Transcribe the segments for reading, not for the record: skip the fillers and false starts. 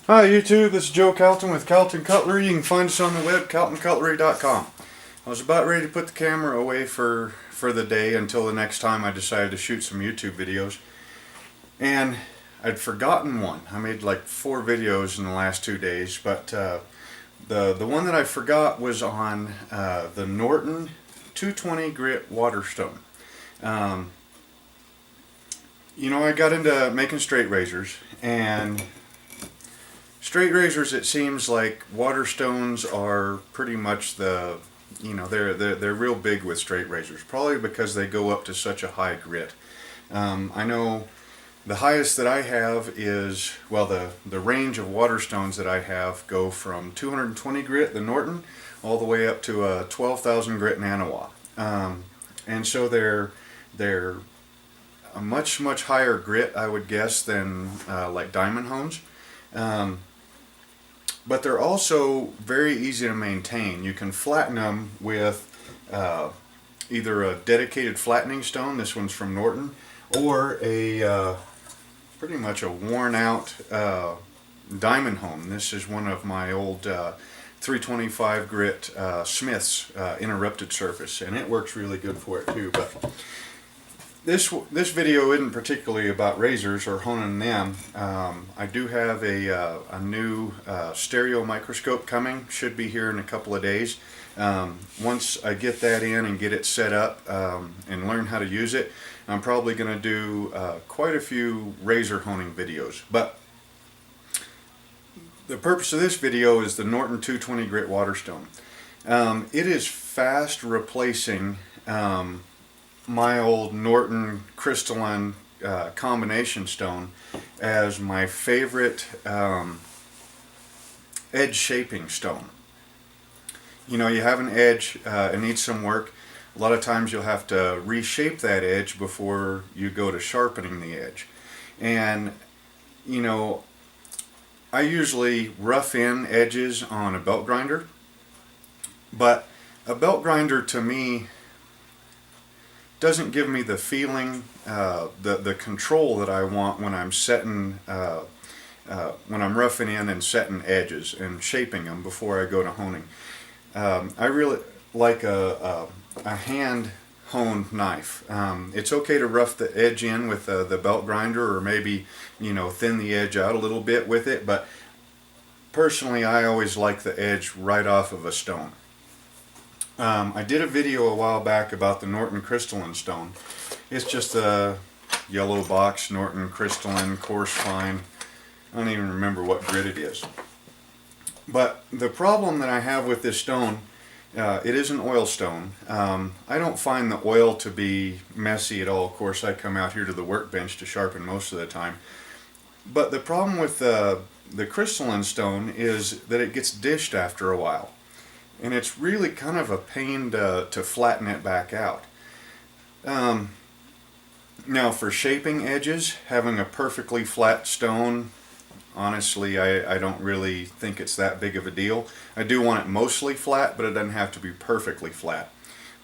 Hi YouTube, this is Joe Calton with Calton Cutlery. You can find us on the web, caltoncutlery.com. I was about ready to put the camera away for the day until the next time I decided to shoot some YouTube videos. And I'd forgotten one. I made like 4 videos in the last 2 days, but the one that I forgot was on the Norton 220 grit Waterstone. You know, I got into making straight razors, and straight razors, it seems like Waterstones are pretty much the, they're real big with straight razors, probably because they go up to such a high grit. I know the highest that I have is, well, the range of Waterstones that I have go from 220 grit, the Norton, all the way up to a 12,000 grit Nanawa. And so they're a much higher grit, I would guess, than like diamond hones. But they're also very easy to maintain. You can flatten them with either a dedicated flattening stone, this one's from Norton, or a pretty much a worn out diamond hone. This is one of my old 325 grit Smith's interrupted surface, and it works really good for it too. But this video isn't particularly about razors or honing them. I do have a new stereo microscope coming, should be here in a couple of days. Once I get that in and get it set up and learn how to use it, I'm probably going to do quite a few razor honing videos. But the purpose of this video is the Norton 220 grit Waterstone. It is fast replacing my old Norton crystalline combination stone as my favorite edge shaping stone. You know, you have an edge, it needs some work. A lot of times you'll have to reshape that edge before you go to sharpening the edge. And, you know, I usually rough in edges on a belt grinder, but a belt grinder to me doesn't give me the feeling, the control that I want when I'm setting, when I'm roughing in and setting edges and shaping them before I go to honing. I really like a hand honed knife. It's okay to rough the edge in with the belt grinder, or maybe, you know, thin the edge out a little bit with it, but personally I always like the edge right off of a stone. I did a video a while back about the Norton crystalline stone. It's just a yellow box Norton crystalline coarse fine. I don't even remember what grit it is. But the problem that I have with this stone, it is an oilstone. I don't find the oil to be messy at all. Of course, I come out here to the workbench to sharpen most of the time. But the problem with the crystalline stone is that it gets dished after a while. And it's really kind of a pain to flatten it back out. Now for shaping edges, having a perfectly flat stone, honestly, I don't really think it's that big of a deal. I do want it mostly flat, but it doesn't have to be perfectly flat.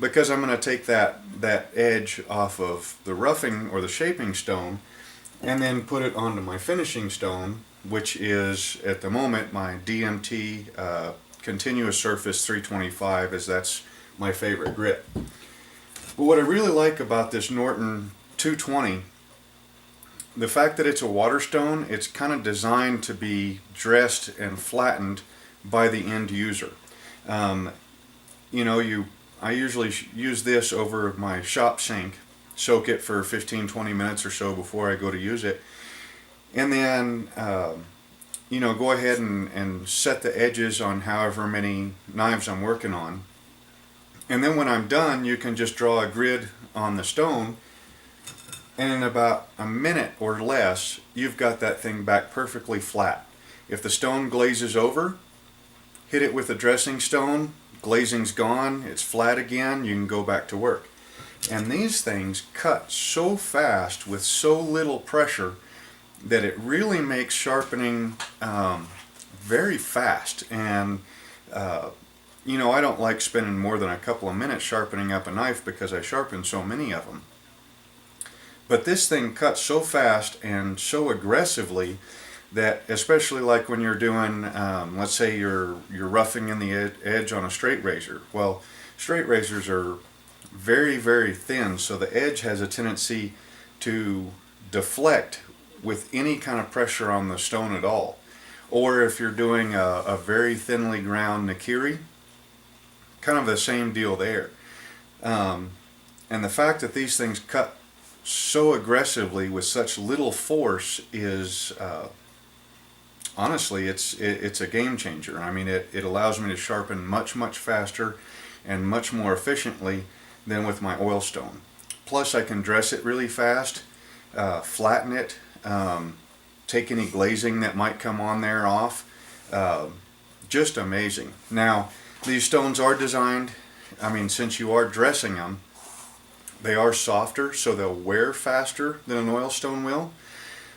Because I'm going to take that edge off of the roughing or the shaping stone and then put it onto my finishing stone, which is at the moment my DMT continuous surface 325, as that's my favorite grit. But what I really like about this Norton 220, the fact that it's a Waterstone, it's kind of designed to be dressed and flattened by the end user. You know, I usually use this over my shop sink, soak it for 15-20 minutes or so before I go to use it, and then you know, go ahead and set the edges on however many knives I'm working on. And then when I'm done, you can just draw a grid on the stone, and in about a minute or less, you've got that thing back perfectly flat. If the stone glazes over, hit it with a dressing stone, glazing's gone, it's flat again, you can go back to work. And these things cut so fast with so little pressure that it really makes sharpening very fast. And you know, I don't like spending more than a couple of minutes sharpening up a knife because I sharpen so many of them. But this thing cuts so fast and so aggressively that, especially like when you're doing, let's say you're roughing in the edge on a straight razor. Well, straight razors are very, very thin, so the edge has a tendency to deflect with any kind of pressure on the stone at all. Or if you're doing a very thinly ground nakiri, kind of the same deal there. And the fact that these things cut so aggressively with such little force is, honestly, it's a game changer. I mean, it allows me to sharpen much, much faster and much more efficiently than with my oilstone. Plus, I can dress it really fast, flatten it, take any glazing that might come on there off. Just amazing. Now, these stones are designed, I mean, since you are dressing them, they are softer, so they'll wear faster than an oilstone will.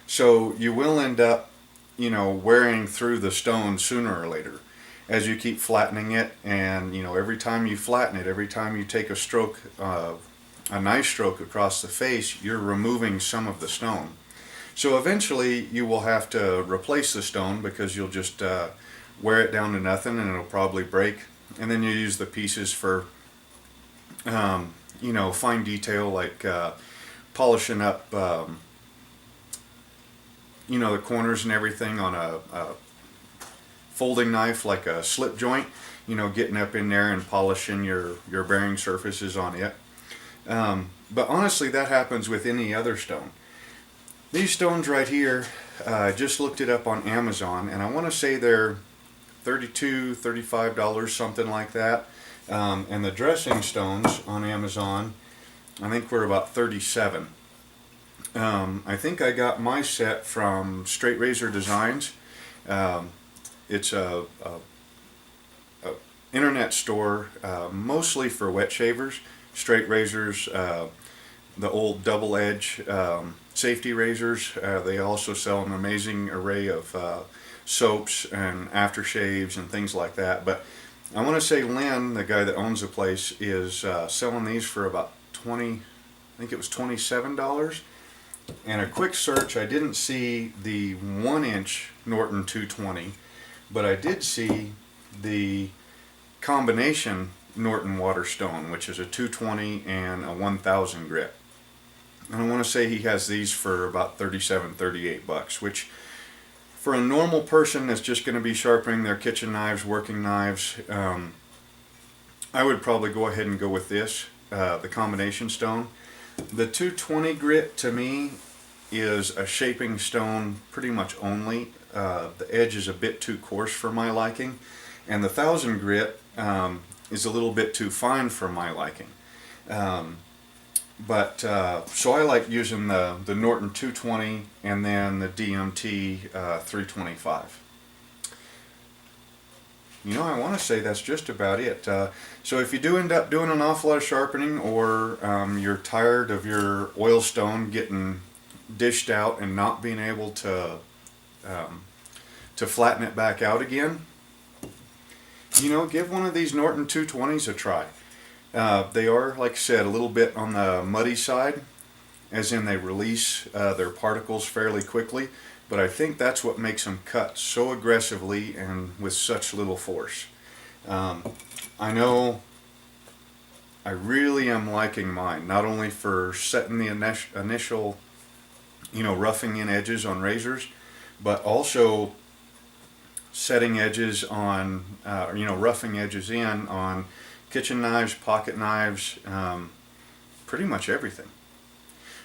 So you will end up, you know, wearing through the stone sooner or later as you keep flattening it. And, you know, every time you flatten it, every time you take a stroke, a nice stroke across the face, you're removing some of the stone. So eventually you will have to replace the stone because you'll just wear it down to nothing and it'll probably break. And then you use the pieces for, you know, fine detail, like polishing up, you know, the corners and everything on a folding knife, like a slip joint, you know, getting up in there and polishing your bearing surfaces on it. But honestly, that happens with any other stone. These stones right here, I just looked it up on Amazon, and I want to say they're $32, $35, something like that. And the dressing stones on Amazon, I think were about $37. I think I got my set from Straight Razor Designs. It's a internet store, mostly for wet shavers, straight razors, the old double edge safety razors. They also sell an amazing array of soaps and aftershaves and things like that. But I want to say Lynn, the guy that owns the place, is selling these for about I think it was $27. And a quick search, I didn't see the 1-inch Norton 220, but I did see the combination Norton Waterstone, which is a 220 and a 1000 grit. And I want to say he has these for about $37, $38, which for a normal person that's just going to be sharpening their kitchen knives, working knives, I would probably go ahead and go with this, the combination stone. The 220 grit to me is a shaping stone pretty much only. The edge is a bit too coarse for my liking, and the 1000 grit is a little bit too fine for my liking. So I like using the Norton 220 and then the DMT 325. You know, I want to say that's just about it. So if you do end up doing an awful lot of sharpening, or you're tired of your oilstone getting dished out and not being able to flatten it back out again, you know, give one of these Norton 220s a try. They are, like I said, a little bit on the muddy side, as in they release their particles fairly quickly, but I think that's what makes them cut so aggressively and with such little force. I know I really am liking mine, not only for setting the initial, you know, roughing in edges on razors, but also setting edges on, you know, roughing edges in on kitchen knives, pocket knives, pretty much everything.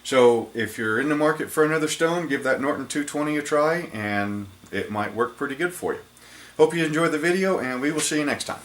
So if you're in the market for another stone, give that Norton 220 a try, and it might work pretty good for you. Hope you enjoyed the video, and we will see you next time.